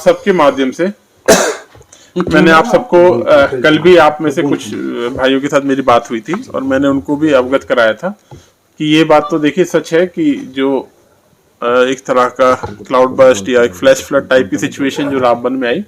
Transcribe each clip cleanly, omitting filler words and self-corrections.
सबके माध्यम से मैंने आप सबको कल भी आप में से कुछ भाइयों के साथ मेरी बात हुई थी और मैंने उनको भी अवगत कराया था कि ये बात तो देखिए सच है कि जो एक तरह का क्लाउड बर्स्ट या एक फ्लैश फ्लड टाइप की सिचुएशन जो रामबन में आई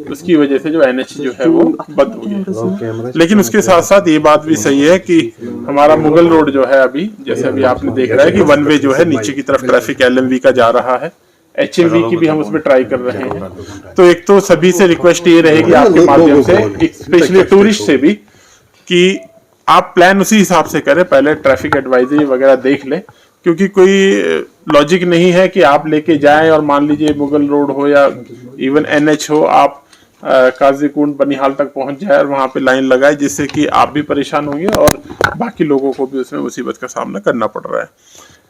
उसकी वजह से जो एनएच जो है वो बंद हो गया। लेकिन उसके साथ साथ ये बात भी सही है कि हमारा मुगल रोड जो है अभी जैसे अभी आपने देख रहा है कि वन वे जो है नीचे की तरफ ट्रैफिक एलएमवी का जा रहा है, एचएमवी की भी हम उसमें ट्राई कर रहे हैं। तो एक तो सभी से रिक्वेस्ट ये रहेगी आपके माध्यम से, स्पेशली टूरिस्ट से भी, कि आप प्लान उसी हिसाब से करें, पहले ट्रैफिक एडवाइजरी वगैरह देख लें, क्योंकि कोई लॉजिक नहीं है कि आप लेके जाएं और मान लीजिए मुगल रोड हो या इवन एनएच हो, आप काजीकुंड बनिहाल तक पहुंच जाए और वहां पे लाइन लगाए, जिससे कि आप भी परेशान होंगे और बाकी लोगों को भी उसमें मुसीबत का सामना करना पड़ रहा है।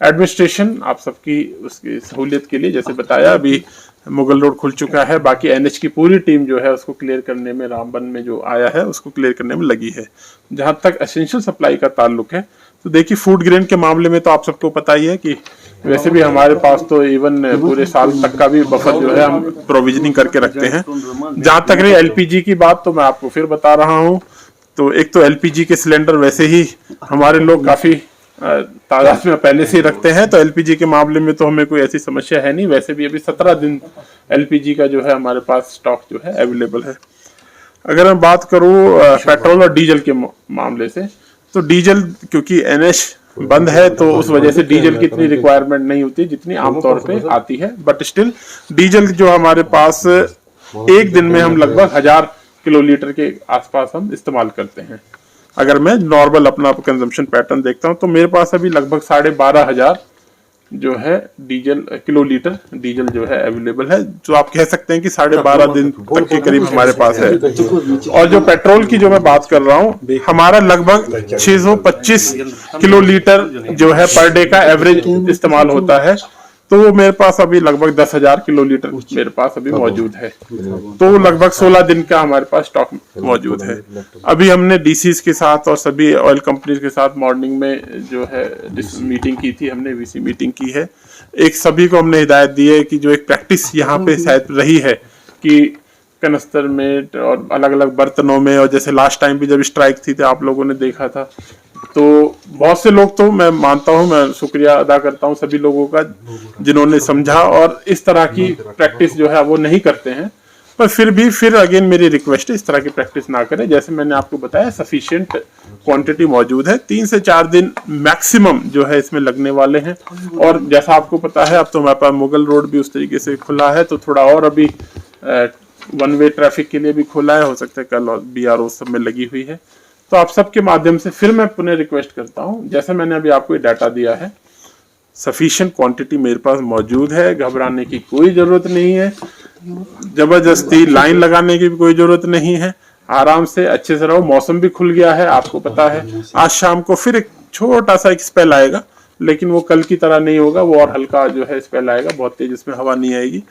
एडमिनिस्ट्रेशन आप सबकी उसकी सहूलियत के लिए जैसे बताया अभी मुगल रोड खुल चुका है, बाकी एनएच की पूरी टीम जो है उसको क्लियर करने में, रामबन में जो आया है उसको क्लियर करने में लगी है। जहां तक एसेंशियल सप्लाई का ताल्लुक है तो देखिए फूड ग्रेन के मामले में तो आप सबको पता ही है कि वैसे भी हमारे पास तो इवन पूरे साल तक का भी बफर जो है हम प्रोविजनिंग करके रखते हैं। जहां तक रही एलपीजी की बात तो मैं आपको फिर बता रहा हूं, तो एक तो एलपीजी के सिलेंडर वैसे ही हमारे लोग काफी तादाद में पहले से ही रखते हैं, तो एलपीजी के मामले में तो हमें कोई ऐसी समस्या है नहीं। वैसे भी अभी 17 दिन एलपीजी का जो है हमारे पास स्टॉक जो है अवेलेबल है। अगर मैं बात करूं पेट्रोल और डीजल के मामले से, तो डीजल क्योंकि एनएच बंद है तो उस वजह से डीजल की इतनी रिक्वायरमेंट नहीं होती जितनी आमतौर पे आती है, बट स्टिल डीजल जो हमारे पास एक दिन में हम लगभग 1000 किलोलीटर के आसपास हम इस्तेमाल करते हैं। अगर मैं नॉर्मल अपना कंजम्पशन पैटर्न देखता हूं तो मेरे पास अभी लगभग 12,500 जो है डीजल किलोलीटर डीजल जो है अवेलेबल है, जो आप कह सकते हैं कि 12.5 दिन तक के करीब हमारे पास है। और जो पेट्रोल की जो मैं बात कर रहा हूँ, हमारा लगभग 625 किलोलीटर जो है पर डे का एवरेज इस्तेमाल होता है, तो वो मेरे पास अभी लगभग 10,000 किलोलीटर मेरे पास अभी मौजूद है। तो लगभग 16 दिन का हमारे पास स्टॉक मौजूद है। अभी हमने डीसीज के साथ और सभी ऑयल कंपनीज के साथ मॉर्निंग में जो है मीटिंग की थी, हमने वीसी मीटिंग की है। एक सभी को हमने हिदायत दी है कि जो एक प्रैक्टिस यहाँ पे शायद रही है कि कनस्तर में और अलग अलग बर्तनों में, और जैसे लास्ट टाइम भी जब स्ट्राइक थी तो आप लोगों ने देखा था, तो बहुत से लोग, तो मैं मानता हूं, मैं शुक्रिया अदा करता हूं सभी लोगों का जिन्होंने समझा और इस तरह की प्रैक्टिस जो है वो नहीं करते हैं, पर फिर अगेन मेरी रिक्वेस्ट है इस तरह की प्रैक्टिस ना करें। जैसे मैंने आपको बताया सफिशिएंट क्वांटिटी मौजूद है, 3 से 4 दिन मैक्सिमम जो है इसमें लगने वाले हैं। और जैसा आपको पता है अब तो हमारे पास मुगल रोड भी उस तरीके से खुला है, तो थोड़ा और अभी वन वे ट्रैफिक के लिए भी खुला है, हो सकता है कल बीआरओ सब में लगी हुई है। तो आप सबके माध्यम से फिर मैं पुनः रिक्वेस्ट करता हूं, जैसे मैंने अभी आपको ये डाटा दिया है, सफिशिएंट क्वांटिटी मेरे पास मौजूद है, घबराने की कोई जरूरत नहीं है, जबरदस्ती लाइन लगाने की भी कोई जरूरत नहीं है, आराम से अच्छे से रहो। मौसम भी खुल गया है, आपको पता है आज शाम को फिर एक छोटा सा एक स्पेल आएगा, लेकिन वो कल की तरह नहीं होगा, वो और हल्का जो है स्पेल आएगा, बहुत तेज इसमें हवा नहीं आएगी।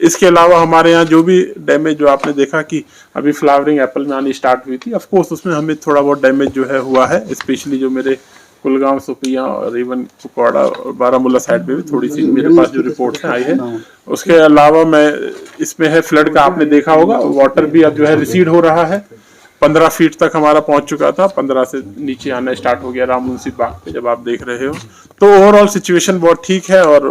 इसके अलावा हमारे यहाँ जो भी डैमेज जो आपने देखा कि अभी फ्लावरिंग एप्पल में आनी स्टार्ट हुई थी, ऑफ कोर्स उसमें हमें थोड़ा बहुत डैमेज जो है हुआ है, स्पेशली जो मेरे कुलगांव, सुपिया और इवन कुपवाड़ा और बारामूला साइड में भी थोड़ी सी मेरे पास जो रिपोर्ट आई है। उसके अलावा मैं इसमें है फ्लड का आपने देखा होगा, वाटर भी अब जो है रिसीड हो रहा है, 15 फीट तक हमारा पहुंच चुका था, 15 से नीचे आना स्टार्ट हो गया राम मुंशी बाग पे जब आप देख रहे हो। तो ओवरऑल सिचुएशन बहुत ठीक है और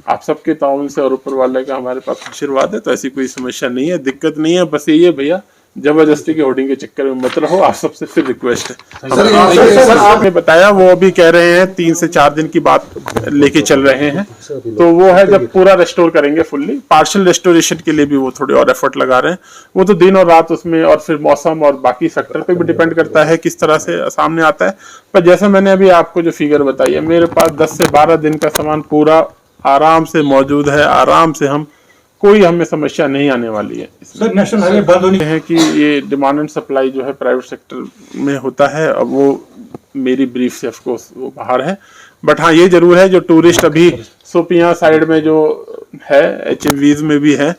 आप सबके ताउन से और ऊपर वाले का हमारे पास आशीर्वाद है, तो ऐसी कोई समस्या नहीं है, दिक्कत नहीं है। बस ये भैया जबरदस्ती के होर्डिंग के चक्कर में मत रहो, आप सबसे फिर रिक्वेस्ट है। सर आपने बताया वो अभी कह रहे हैं 3 से 4 दिन की बात लेके चल रहे हैं, तो वो है जब पूरा रेस्टोर करेंगे फुल्ली। पार्शियल रेस्टोरेशन के लिए भी वो थोड़े और एफर्ट लगा रहे हैं, वो तो दिन और रात उसमें, और फिर मौसम और बाकी फैक्टर पे भी डिपेंड करता है किस तरह से सामने आता है। पर जैसे मैंने अभी आपको जो फिगर बताई है, मेरे पास 10 से 12 दिन का सामान पूरा आराम से मौजूद है, आराम से हम कोई हमें समस्या नहीं आने वाली है। सर नेशनल हाईवे बंद होने है कि ये डिमांड एंड सप्लाई जो है प्राइवेट सेक्टर में होता है, अब वो मेरी ब्रीफ से ऑफ कोर्स वो बाहर है, बट हाँ ये जरूर है जो टूरिस्ट अभी सोपिया साइड में जो है एचएमवीज में भी है,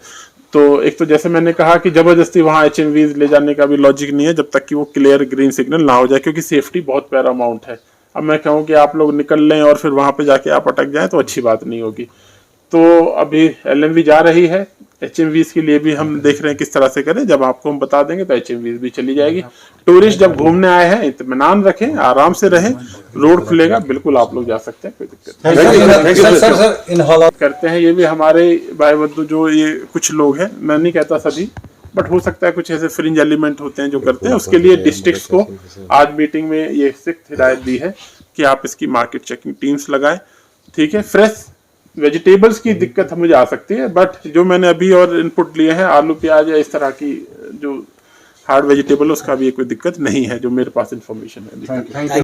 तो एक तो जैसे मैंने कहा कि जबरदस्ती वहाँ एचएमवीज ले जाने का भी लॉजिक नहीं है जब तक कि वो क्लियर ग्रीन सिग्नल ना हो जाए, क्योंकि सेफ्टी बहुत पैरामाउंट है। अब मैं कहूँ कि आप लोग निकल लें और फिर वहां पे जाके आप अटक जाएं तो अच्छी बात नहीं होगी। तो अभी LMV जा रही है, HMVs के लिए भी हम देख रहे हैं किस तरह से करें। जब आपको हम बता देंगे तो HMVs भी चली जाएगी। टूरिस्ट जब घूमने आए हैं इत्मीनान रखें, आराम से रहें, रोड खुलेगा, बिल्कुल आप लोग जा सकते हैं, कोई दिक्कत नहीं। करते हैं ये भी हमारे भाई बंधु जो ये कुछ लोग हैं, मैं नहीं कहता सभी, बट हो सकता है कुछ ऐसे फ्रिंज एलिमेंट होते हैं जो करते हैं। उसके लिए डिस्ट्रिक्ट्स को आज मीटिंग में ये सख्त हिदायत दी है कि आप इसकी मार्केट चेकिंग टीम्स लगाएं। ठीक है, फ्रेश वेजिटेबल्स की दिक्कत मुझे आ सकती है, बट जो मैंने अभी और इनपुट लिए हैं, आलू प्याज या इस तरह की जो हार्ड वेजिटेबल, उसका भी कोई दिक्कत नहीं है, जो मेरे पास इंफॉर्मेशन है।